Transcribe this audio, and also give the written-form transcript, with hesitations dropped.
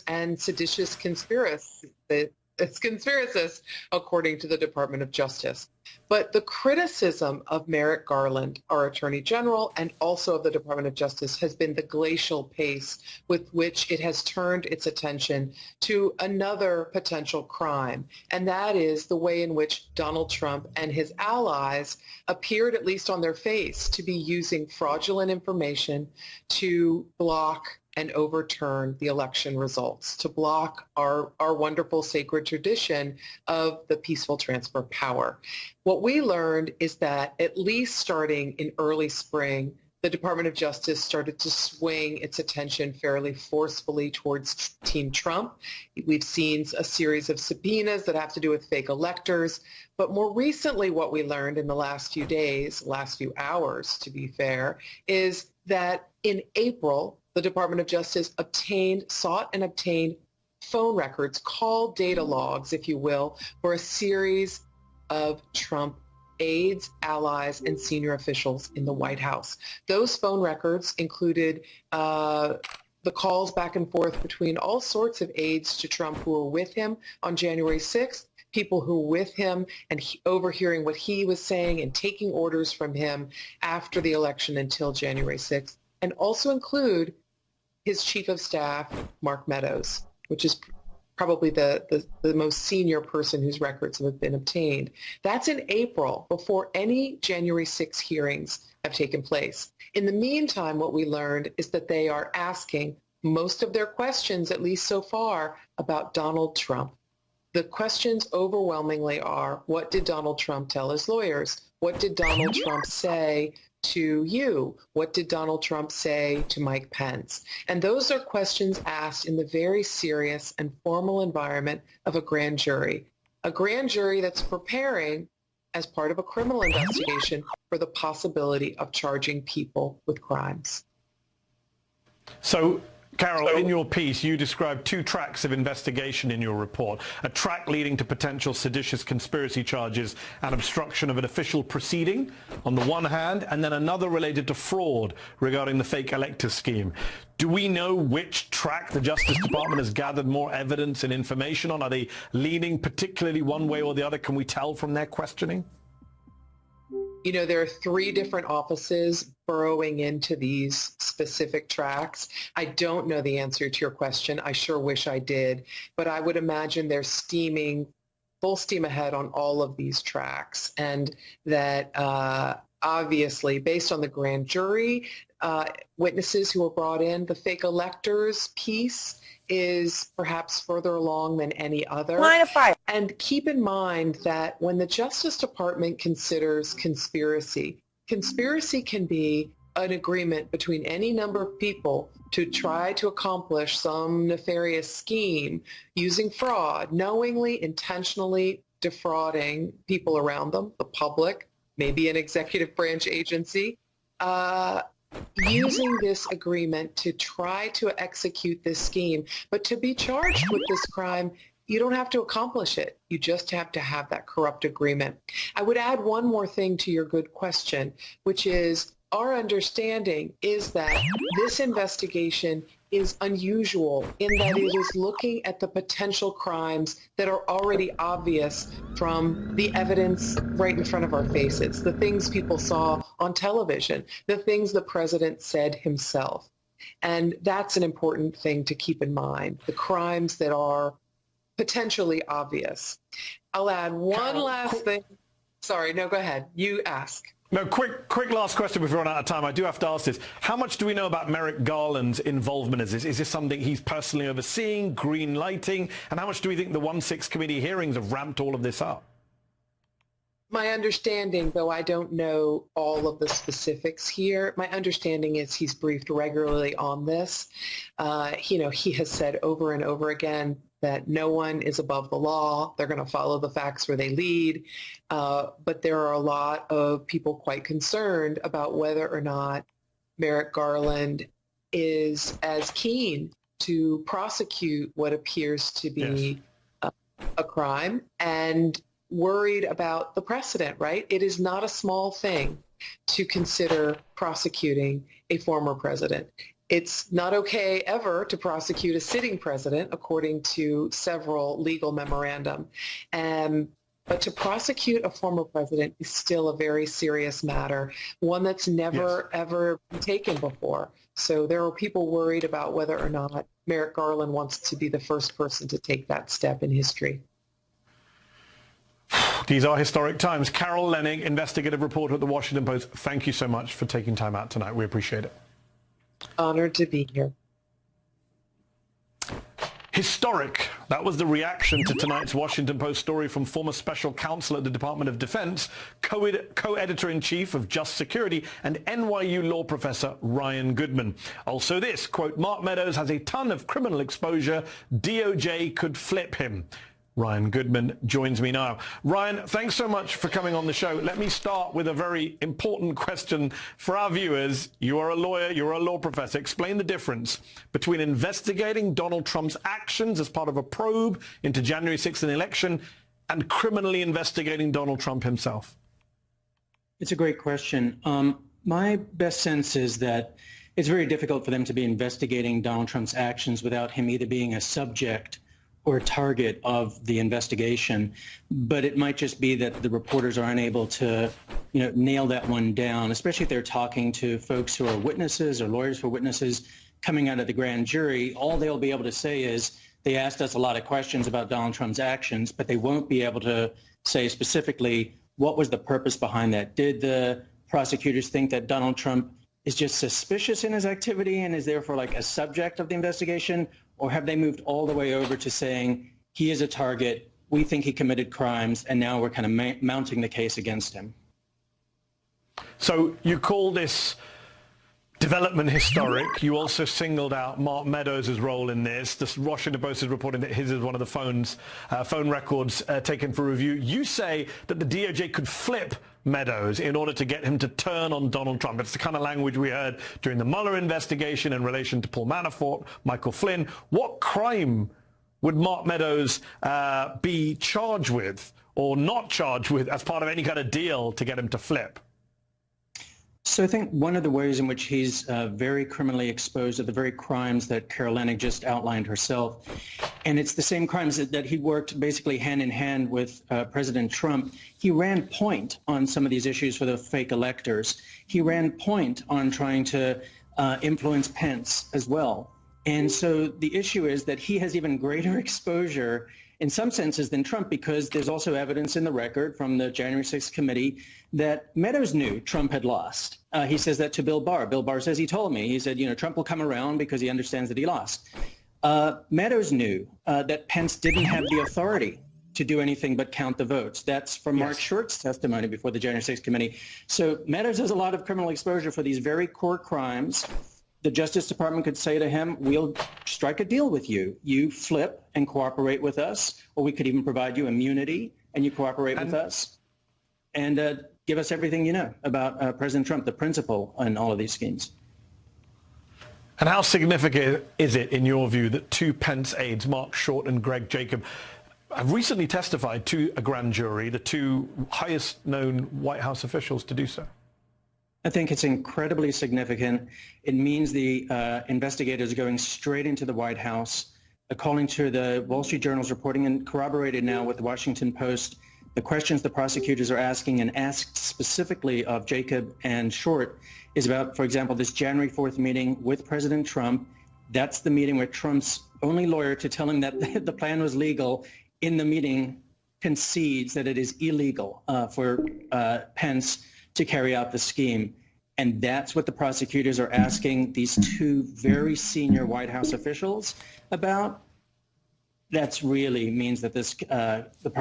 and seditious conspiracists, according to the Department of Justice. But the criticism of Merrick Garland, our Attorney General, and also of the Department of Justice has been the glacial pace with which it has turned its attention to another potential crime, and that is the way in which Donald Trump and his allies appeared, at least on their face, to be using fraudulent information to block and overturn the election results, to block our wonderful sacred tradition of the peaceful transfer of power. What we learned is that at least starting in early spring, the Department of Justice started to swing its attention fairly forcefully towards Team Trump. We've seen a series of subpoenas that have to do with fake electors. But more recently, what we learned in the last few days, last few hours, to be fair, is that in April, the Department of Justice sought and obtained phone records, call data logs, if you will, for a series of Trump aides, allies, and senior officials in the White House. Those phone records included the calls back and forth between all sorts of aides to Trump who were with him on January 6th, people who were with him and overhearing what he was saying and taking orders from him after the election until January 6th, and also include his chief of staff, Mark Meadows, which is probably the most senior person whose records have been obtained. That's in April, before any January 6 hearings have taken place. In the meantime, what we learned is that they are asking most of their questions, at least so far, about Donald Trump. The questions overwhelmingly are, what did Donald Trump tell his lawyers? What did Donald Trump say to you? What did Donald Trump say to Mike Pence? And those are questions asked in the very serious and formal environment of a grand jury that's preparing as part of a criminal investigation for the possibility of charging people with crimes. So, Carol, in your piece, you described two tracks of investigation in your report, a track leading to potential seditious conspiracy charges and obstruction of an official proceeding on the one hand, and then another related to fraud regarding the fake elector scheme. Do we know which track the Justice Department has gathered more evidence and information on? Are they leaning particularly one way or the other? Can we tell from their questioning? You know, there are three different offices burrowing into these specific tracks. I don't know the answer to your question. I sure wish I did, but I would imagine they're full steam ahead on all of these tracks, and that obviously, based on the grand jury witnesses who were brought in, the fake electors piece is perhaps further along than any other. Line of fire. And keep in mind that when the Justice Department considers conspiracy can be an agreement between any number of people to try to accomplish some nefarious scheme using fraud, knowingly, intentionally defrauding people around them, the public, maybe an executive branch agency, using this agreement to try to execute this scheme. But to be charged with this crime, you don't have to accomplish it. You just have to have that corrupt agreement. I would add one more thing to your good question, which is our understanding is that this investigation is unusual in that it is looking at the potential crimes that are already obvious from the evidence right in front of our faces, the things people saw on television, the things the president said himself. And that's an important thing to keep in mind, the crimes that are potentially obvious. I'll add one last thing. Sorry, no, go ahead. You ask. No, quick last question before we run out of time. I do have to ask this. How much do we know about Merrick Garland's involvement in this? Is this something he's personally overseeing, green lighting? And how much do we think the 1-6 committee hearings have ramped all of this up? My understanding, though I don't know all of the specifics here, my understanding is he's briefed regularly on this. He has said over and over again that no one is above the law. They're going to follow the facts where they lead. But there are a lot of people quite concerned about whether or not Merrick Garland is as keen to prosecute what appears to be a crime, and worried about the precedent, right? It is not a small thing to consider prosecuting a former president. It's not okay ever to prosecute a sitting president, according to several legal memorandum. But to prosecute a former president is still a very serious matter, one that's never, ever been taken before. So there are people worried about whether or not Merrick Garland wants to be the first person to take that step in history. These are historic times. Carol Leonnig, investigative reporter at The Washington Post, thank you so much for taking time out tonight. We appreciate it. Honored to be here. Historic. That was the reaction to tonight's Washington Post story from former special counsel at the Department of Defense, co-editor-in-chief of Just Security, and NYU law professor Ryan Goodman. Also this, quote, Mark Meadows has a ton of criminal exposure. DOJ could flip him. Ryan Goodman joins me now. Ryan, thanks so much for coming on the show. Let me start with a very important question for our viewers. You are a lawyer, you're a law professor. Explain the difference between investigating Donald Trump's actions as part of a probe into January 6th election and criminally investigating Donald Trump himself. It's a great question. My best sense is that it's very difficult for them to be investigating Donald Trump's actions without him either being a subject or a target of the investigation, but it might just be that the reporters are unable to, nail that one down, especially if they're talking to folks who are witnesses or lawyers for witnesses coming out of the grand jury. All they'll be able to say is they asked us a lot of questions about Donald Trump's actions, but they won't be able to say specifically what was the purpose behind that. Did the prosecutors think that Donald Trump is just suspicious in his activity and is therefore like a subject of the investigation? Or have they moved all the way over to saying he is a target, we think he committed crimes, and now we're kind of mounting the case against him? So you call this development historic. You also singled out Mark Meadows' role in this. The Washington Post is reporting that his is one of the phone records taken for review. You say that the DOJ could flip Meadows in order to get him to turn on Donald Trump. It's the kind of language we heard during the Mueller investigation in relation to Paul Manafort, Michael Flynn. What crime would Mark Meadows be charged with or not charged with as part of any kind of deal to get him to flip? So I think one of the ways in which he's very criminally exposed are the very crimes that Carol Leonnig just outlined herself. And it's the same crimes that he worked basically hand in hand with President Trump. He ran point on some of these issues for the fake electors. He ran point on trying to influence Pence as well. And so the issue is that he has even greater exposure in some senses than Trump, because there's also evidence in the record from the January 6th committee that Meadows knew Trump had lost. He says that to Bill Barr. Bill Barr says he told me. He said, Trump will come around because he understands that he lost. Meadows knew that Pence didn't have the authority to do anything but count the votes. That's from Mark Short's testimony before the January 6th committee. So Meadows has a lot of criminal exposure for these very core crimes. The Justice Department could say to him, we'll strike a deal with you. You flip and cooperate with us, or we could even provide you immunity and you cooperate with us and give us everything you know about President Trump, the principal in all of these schemes. And how significant is it, in your view, that two Pence aides, Mark Short and Greg Jacob, have recently testified to a grand jury, the two highest known White House officials to do so? I think it's incredibly significant. It means the investigators are going straight into the White House. According to the Wall Street Journal's reporting, and corroborated now with the Washington Post, the questions the prosecutors are asking, and asked specifically of Jacob and Short, is about, for example, this January 4th meeting with President Trump. That's the meeting where Trump's only lawyer to tell him that the plan was legal in the meeting concedes that it is illegal for Pence to carry out the scheme. And that's what the prosecutors are asking these two very senior White House officials about. That's really means that this the